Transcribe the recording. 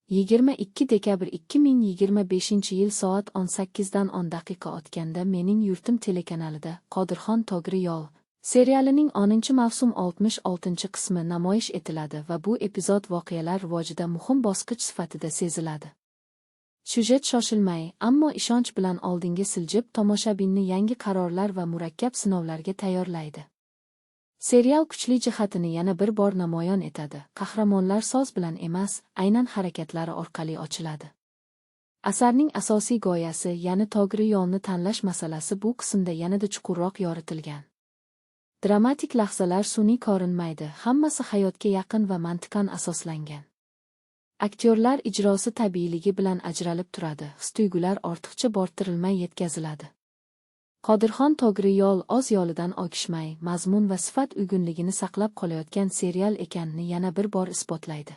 22 dekabr 2025-yil soat 18:10 otganda Mening yurtim telekanalida Qodirxon Togri Yol serialining 10-mavsum 66-qismi namoyish etiladi va bu epizod voqealar rivojida muhim bosqich sifatida seziladi. Syujet shoshilmay, ammo ishonch bilan oldinga siljib, tomoshabinni yangi qarorlar va murakkab sinovlarga tayyorlaydi. Serial kuchli jihatini yana bir bor namoyon etadi. Qahramonlar so'z bilan emas, aynan harakatlari orqali ochiladi. Asarning asosiy g'oyasi, ya'ni Togri yo'lni tanlash masalasi bu qismda yanada chuqurroq yoritilgan. Dramatik lahzalar sun'iy ko'rinmaydi, hammasi hayotga yaqin va mantiqan asoslangan. Aktyorlar ijrosi tabiiyligi bilan ajralib turadi, his-tuyg'ular ortiqcha bo'rttirilmay yetkaziladi. Qodirxon Togri Yo'l o'z yo'lidan ogishmay, mazmun va sifat uyg'unligini saqlab qolayotgan serial ekanini yana bir bor isbotlaydi.